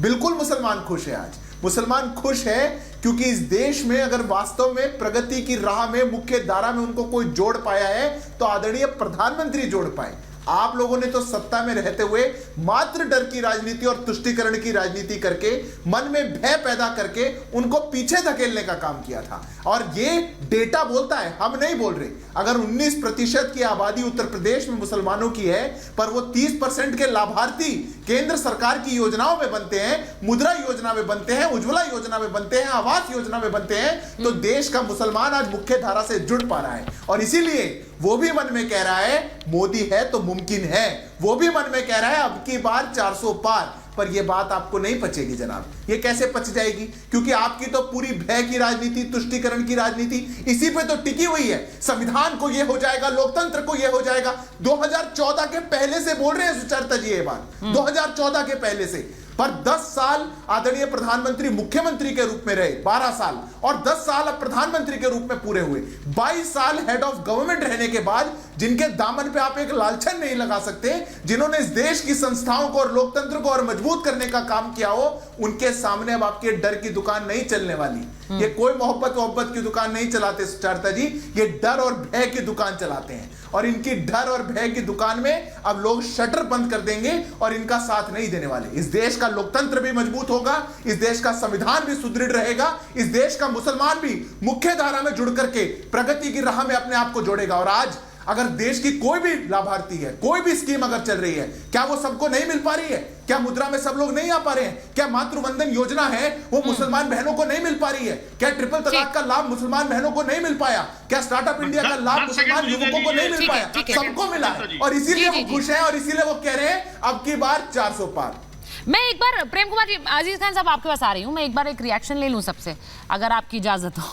बिल्कुल मुसलमान खुश है। आज मुसलमान खुश है क्योंकि इस देश में अगर वास्तव में प्रगति की राह में मुख्य धारा में उनको कोई जोड़ पाया है तो आदरणीय प्रधानमंत्री जोड़ पाए। आप लोगों ने तो सत्ता में रहते हुए मात्र डर की राजनीति और तुष्टीकरण की राजनीति करके मन में भय पैदा करके उनको पीछे धकेलने का काम किया था। और ये डेटा बोलता है, हम नहीं बोल रहे। अगर 19% की आबादी उत्तर प्रदेश में मुसलमानों की है पर वो 30% के लाभार्थी केंद्र सरकार की योजनाओं में बनते हैं, मुद्रा योजना में बनते हैं, उज्ज्वला योजना में बनते हैं, आवास योजना में बनते हैं, तो देश का मुसलमान आज मुख्य धारा से जुड़ पा रहा है। और इसीलिए वो भी मन में कह रहा है मोदी है तो मुमकिन है, वो भी मन में कह रहा है अब की बार 400 पार। पर यह बात आपको नहीं पचेगी जनाब। ये कैसे पच जाएगी? क्योंकि आपकी तो पूरी भय की राजनीति, तुष्टीकरण की राजनीति इसी पे तो टिकी हुई है। संविधान को ये हो जाएगा, लोकतंत्र को ये हो जाएगा। 2014 के पहले से बोल रहे हैं सुचरिता जी ये बात, 2014 के पहले से। पर 10 साल आदरणीय प्रधानमंत्री मुख्यमंत्री के रूप में रहे, 12 साल, और 10 साल अब प्रधानमंत्री के रूप में पूरे हुए। 22 साल हेड ऑफ गवर्नमेंट रहने के बाद जिनके दामन पे आप एक लालछन नहीं लगा सकते, जिन्होंने इस देश की संस्थाओं को और लोकतंत्र को और मजबूत करने का काम किया हो, उनके सामने अब आपके डर की दुकान नहीं चलने वाली। ये कोई मोहब्बत की दुकान नहीं चलाते सुचरिता जी, ये डर और भय की दुकान चलाते हैं। और इनकी डर और भय की दुकान में अब लोग शटर बंद कर देंगे और इनका साथ नहीं देने वाले। इस देश का लोकतंत्र भी मजबूत होगा, इस देश का संविधान भी सुदृढ़ रहेगा, इस देश का मुसलमान भी मुख्य धारा में जुड़ करके प्रगति की राह में अपने आप को जोड़ेगा। और आज अगर देश की कोई भी लाभार्थी है, कोई भी स्कीम अगर चल रही है, क्या वो सबको नहीं मिल पा रही है? क्या मुद्रा में सब लोग नहीं आ पा रहे हैं? क्या मातृवंदन योजना है वो मुसलमान बहनों को नहीं मिल पा रही है? क्या ट्रिपल तलाक का लाभ मुसलमान बहनों को नहीं मिल पाया? क्या स्टार्टअप इंडिया का लाभ मुसलमान युवकों को नहीं मिल पाया? सबको मिला है और इसीलिए वो खुश है और इसीलिए वो कह रहे हैं अब की बार 400 पार। मैं एक बार प्रेम कुमार जी, अजीज खान साहब आपके पास आ रही हूँ, मैं एक बार एक रिएक्शन ले लूँ सबसे, अगर आपकी इजाजत हो।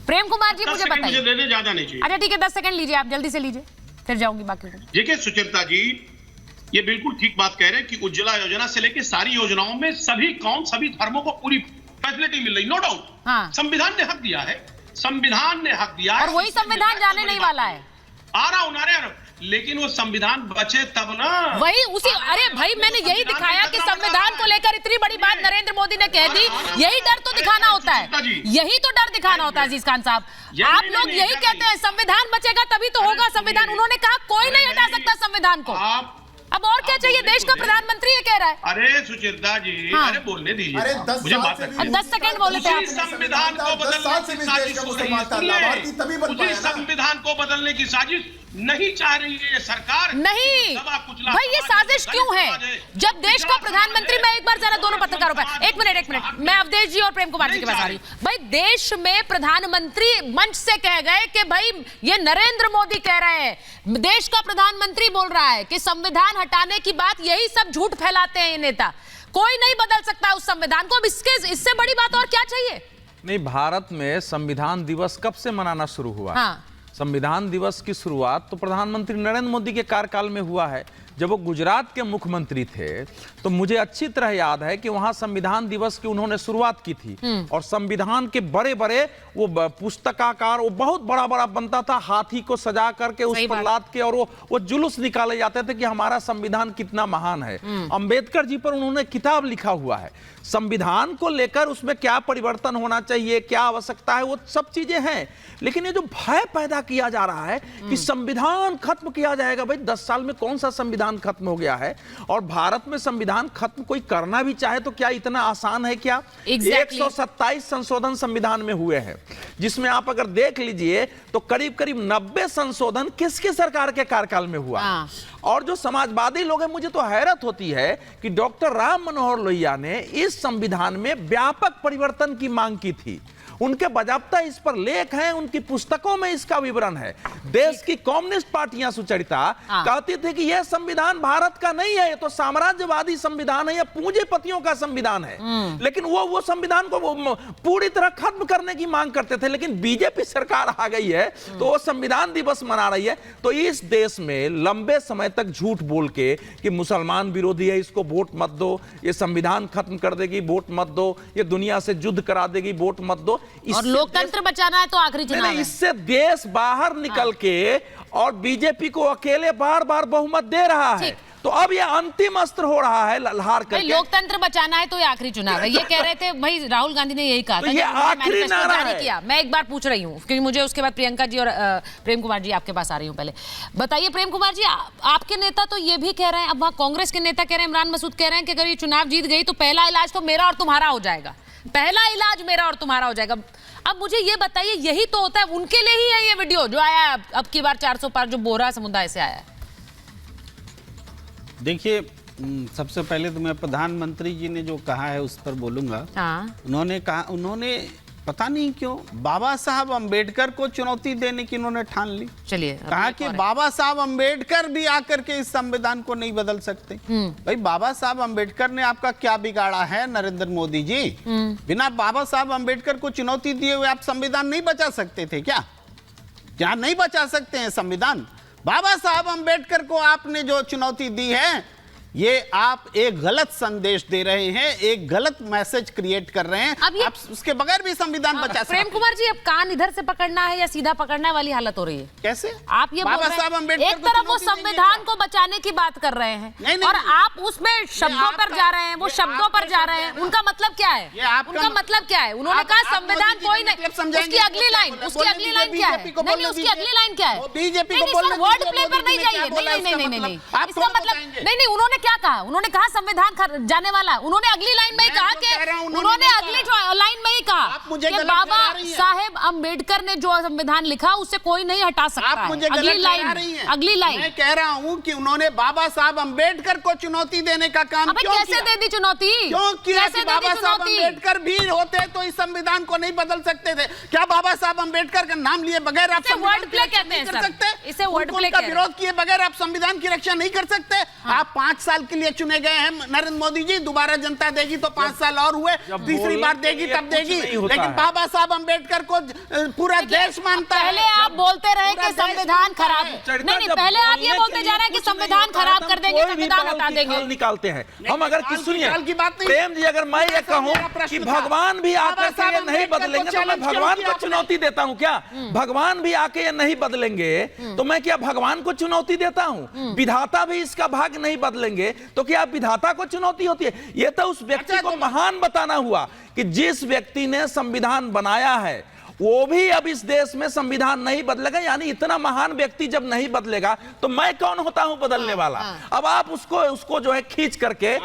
प्रेम कुमार जी मुझे बताइए। ज्यादा नहीं चाहिए। अच्छा ठीक है, 10 सेकंड लीजिए, आप जल्दी से लीजिए, फिर जाऊंगी बाकी को। देखिए सुचरिता जी, ये बिल्कुल ठीक बात कह रहे हैं कि उज्ज्वला योजना से लेकर सारी योजनाओं में सभी धर्मों को पूरी फैसिलिटी मिल रही, नो डाउट। हाँ। संविधान ने हक दिया है, संविधान ने हक दिया है, और वही संविधान जाने नहीं वाला है। आ रहा हूं, लेकिन वो संविधान बचे तब ना। वही उसी, अरे भाई मैंने यही दिखाया कि संविधान को लेकर इतनी बड़ी बात नरेंद्र मोदी ने कह दी, यही डर तो दिखाना होता है, यही तो डर दिखाना होता है अजीज खान साहब। आप लोग यही कहते हैं संविधान बचेगा तभी तो होगा संविधान। उन्होंने कहा कोई नहीं हटा सकता संविधान को। अब और क्या चाहिए? देश का प्रधानमंत्री ये कह रहा है। अरे सुचरिता जी, अरे बोलने दीजिए। अरे 10 सेकंड बोले थे आप। संविधान को बदलने की साजिश नहीं चाह रही है ये सरकार। नहीं भाई, ये साजिश क्यों है? जब देश का प्रधानमंत्री, मैं एक बार जरा दोनों पत्रकारों पर एक मिनट, मैं अवधेश जी और प्रेम कुमार जी के पास आ रही हूँ। भाई देश में प्रधानमंत्री मंच से कह गए कि भाई ये नरेंद्र मोदी कह रहे हैं, देश का प्रधानमंत्री बोल रहा है कि संविधान हटाने की बात, यही सब झूठ फैलाते हैं ये नेता। कोई नहीं बदल सकता उस संविधान को। अब इससे बड़ी बात और क्या चाहिए? नहीं, भारत में संविधान दिवस कब से मनाना शुरू हुआ? हाँ। संविधान दिवस की शुरुआत तो प्रधानमंत्री नरेंद्र मोदी के कार्यकाल में हुआ है। जब वो गुजरात के मुख्यमंत्री थे तो मुझे अच्छी तरह याद है कि वहां संविधान दिवस की उन्होंने शुरुआत की थी। और संविधान के बड़े बड़े वो पुस्तकाकार, वो बहुत बड़ा बड़ा बनता था, हाथी को सजा करके उस पर लाद के, और वो जुलूस निकाले जाते थे कि हमारा संविधान कितना महान है। अंबेडकर जी पर उन्होंने किताब लिखा हुआ है। संविधान को लेकर उसमें क्या परिवर्तन होना चाहिए, क्या आवश्यकता है, वो सब चीजें हैं। लेकिन ये जो भय पैदा किया जा रहा है कि संविधान खत्म किया जाएगा, भाई 10 साल में कौन सा संविधान खत्म हो गया है? और भारत में संविधान खत्म कोई करना भी चाहे तो क्या इतना आसान है क्या? 127 संशोधन संविधान में हुए हैं, जिसमें आप अगर देख लीजिए तो करीब करीब 90 संशोधन किसके सरकार के कार्यकाल में हुआ। और जो समाजवादी लोग हैं, मुझे तो हैरत होती है कि डॉक्टर राम मनोहर लोहिया ने इस संविधान में व्यापक परिवर्तन की मांग की थी। उनके बजाबता इस पर लेख हैं, उनकी पुस्तकों में इसका विवरण है। देश की कम्युनिस्ट पार्टियां सुचरिता कहती थी कि यह संविधान भारत का नहीं है, ये तो साम्राज्यवादी संविधान है, यह पूंजीपतियों का संविधान है। लेकिन वो संविधान को वो पूरी तरह खत्म करने की मांग करते थे। लेकिन बीजेपी सरकार आ गई है तो वो संविधान दिवस मना रही है। तो इस देश में लंबे समय तक झूठ बोल के कि मुसलमान विरोधी है, इसको वोट मत दो, ये संविधान खत्म कर देगी, वोट मत दो, ये दुनिया से युद्ध करा देगी, वोट मत दो, और लोकतंत्र बचाना है तो आखिरी चुनाव है। इससे देश बाहर निकल के और बीजेपी को अकेले बार बार बहुमत दे रहा है। तो अब ये अंतिम अस्त्र हो रहा है हार भाई, करके। लोकतंत्र बचाना है तो ये आखिरी चुनाव है, ये कह रहे थे भाई राहुल गांधी ने यही कहा तो था। ये जब उन्होंने आखिरी मैनिफेस्टो नारा जारी है। किया। मैं एक बार पूछ रही हूँ क्योंकि मुझे उसके बाद प्रियंका जी और प्रेम कुमार जी आपके पास आ रही हूँ। पहले बताइए प्रेम कुमार जी, आपके नेता तो ये भी कह रहे हैं, अब वहाँ कांग्रेस के नेता कह रहे हैं, इमरान मसूद कह रहे हैं कि अगर ये चुनाव जीत गई तो पहला इलाज तो मेरा और तुम्हारा हो जाएगा, पहला इलाज मेरा और तुम्हारा हो जाएगा। अब मुझे ये बताइए, यही तो होता है, उनके लिए ही है ये वीडियो जो आया है अब की बार 400 पार जो बोहरा समुदाय से आया है? देखिए, सबसे पहले तो मैं प्रधानमंत्री जी ने जो कहा है उस पर बोलूंगा। हाँ, उन्होंने पता नहीं क्यों बाबा साहब अंबेडकर को चुनौती देने की उन्होंने ठान ली। चलिए, कहा कि बाबा साहब अंबेडकर भी आकर के इस संविधान को नहीं बदल सकते। भाई, बाबा साहब अंबेडकर ने आपका क्या बिगाड़ा है नरेंद्र मोदी जी? बिना बाबा साहब अंबेडकर को चुनौती दिए हुए आप संविधान नहीं बचा सकते थे क्या? क्या नहीं बचा सकते हैं संविधान? बाबा साहब अंबेडकर को आपने जो चुनौती दी है, ये आप एक गलत संदेश दे रहे हैं, एक गलत मैसेज क्रिएट कर रहे हैं। अब ये- आप उसके बगैर भी संविधान बचा सकते प्रेम हैं। कुमार जी, अब कान इधर से पकड़ना है या सीधा पकड़ना है वाली हालत हो रही है। कैसे? आप ये बोल बाबा रहे साहब हैं, अंबेडकर एक को तरफ वो चुनौती देंगे संविधान क्या? को बचाने की बात कर रहे हैं नहीं, और नहीं। आप उसमें शब्दों पर आपका- जा रहे हैं, वो ये शब्दों आपका पर जा रहे हैं। शब्द है। उनका मतलब क्या है? ये आपका- उनका मतलब क्या है? उन्होंने आप- कहा आप संविधान मोदी जी कोई का नहीं। मतलब समझाएंगे उसकी अगली तो क्या लाइन, बोला? उसकी बोलने अगली दीजिए, लाइन क्या है? बीजेपी को नहीं, बोलने उसकी दीजिए। अगली लाइन क्या है? वो बीजेपी नहीं, को नहीं, बोलने सर, वर्ड दीजिए, प्ले पर मोदी नहीं जी ने क्या जाइए। बोला नहीं, नहीं, इसका नहीं, नहीं, मतलब? आप इसका खुद मतलब बताएंगे। नहीं, नहीं, उन्होंने क्या कहा? उन्होंने कहा संविधान जाने वाला है। उन्होंने अगली लाइन में ही मैं कहा जो कि कह रहा हूं, उन्होंने उन्होंने नहीं अगली कहा। लाइन में ही कहा आप मुझे कि गलत बाबा ठहरा रही हैं। साहेब अंबेडकर ने जो संविधान लिखा उसे कोई नहीं हटा सकता आप है। मुझे अगली गलत लाइन, ठहरा रही हैं। अगली लाइन। मैं कह रहा हूं कि उन्होंने बाबा साहब अंबेडकर को चुनौती देने का काम अबे क्यों कैसे किया? दे दी चुनौती? क्यों किया कैसे कि दे दी बाबा साहब चुनौती? अंबेडकर भी होते तो इस संविधान को नहीं बदल सकते थे क्या? बाबा साहब अंबेडकर का नाम लिए बगैर आप इसे संविधान word की play रक्षा कहते हैं, नहीं कर सर। सकते? इसे word play उनका कह रहे हैं। विरोध किए बगैर आप संविधान की रक्षा नहीं कर सकते? आप 5 साल के लिए चुने गए हैं नरेंद्र मोदी जी, दोबारा जनता देगी तो 5 साल और हुए, जब तीसरी बोलने बार के देगी लिए तब कुछ देगी। नहीं होता लेकिन है। बाबा साहब अंबेडकर को पूरा देश मानता है। पहले आप बोलते रहे पूरा कि देश संविधान मानता खराब, है। नहीं नहीं, पहले आप ये बोलते जा रहे हैं कि संविधान खराब कर देंगे, संविधान हटा देंगे। निकालते हैं हम। अगर निकाल कि सुनिए निकाल की बात नहीं। प्रेम जी, अगर मैं ये कहूं मेरा प्रश्न कि था। भगवान भी आकर बाबा के साहब ये नहीं अंबेडकर को बदलेंगे तो मैं चैलेंज क्यों भगवान किया को आपने? चुनौती देता हूं क्या? भगवान भी आके ये नहीं बदलेंगे तो मैं क्या भगवान को चुनौती देता हूं? विधाता भी इसका भाग नहीं बदलेंगे तो क्या विधाता को चुनौती होती है? ये तो उस व्यक्ति अच्छा, को तो- महान बताना हुआ कि जिस व्यक्ति ने संविधान बनाया है वो भी अब इस देश में संविधान नहीं बदलेगा। यानी इतना महान व्यक्ति जब नहीं बदलेगा तो मैं कौन होता हूं बदलने वाला? अब आप उसको जो है खींच करके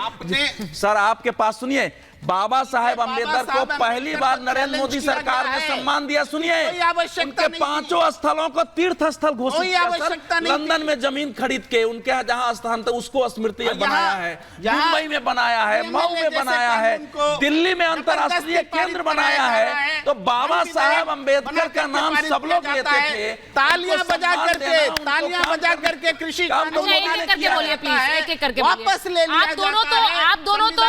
सर, आपके पास सुनिए, बाबा साहेब अम्बेडकर को पहली बार नरेंद्र मोदी सरकार ने सम्मान दिया। सुनिए, उनके 5 स्थलों को तीर्थ स्थल घोषित किया सर। लंदन में जमीन खरीद के उनके यहाँ जहां स्थान था उसको स्मृति बनाया है, मुंबई में बनाया है, मऊ में बनाया है, दिल्ली में अंतर्राष्ट्रीय केंद्र बनाया है। तो बाबा साहेब अम्बेडकर का नाम सब लोग लेते थे। तालियां बजा करके कृषि कानून एक एक करके वापस ले लिया आप दोनों तो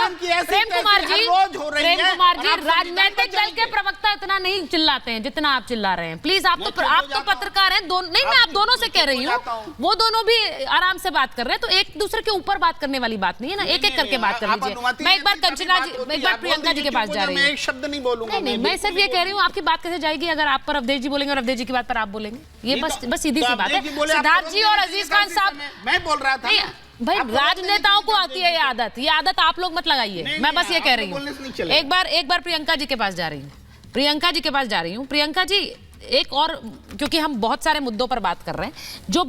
प्रेम कुमार जी, रोज हो रही है। राजनीतिक दल के प्रवक्ता इतना नहीं चिल्लाते हैं जितना आप चिल्ला रहे हैं। प्लीज, आप तो पत्रकार हैं। नहीं, मैं आप दोनों से कह रही हूँ, वो दोनों भी आराम से बात कर रहे हैं, तो एक दूसरे के ऊपर बात करने वाली बात नहीं है ना। एक एक करके बात कर लीजिए। मैं एक बार कंचना जी, मैं एक बार प्रियंका जी के पास जा रही हूँ। एक शब्द नहीं बोलूंगा। नहीं, मैं सिर्फ ये कह रही हूँ, आपकी बात कैसे जाएगी अगर आप पर अवधेश जी बोलेंगे और अवधेश जी की बात पर आप बोलेंगे? ये बस सीधी सी बात है। सिद्धार्थ जी और अजीज खान साहब, मैं बोल रहा था भाई राजनेताओं को आती है ये आदत आप लोग मत लगाइए। मैं बस ये कह रही हूँ। एक बार प्रियंका जी के पास जा रही हूँ। प्रियंका जी, एक और, क्योंकि हम बहुत सारे मुद्दों पर बात कर रहे हैं जो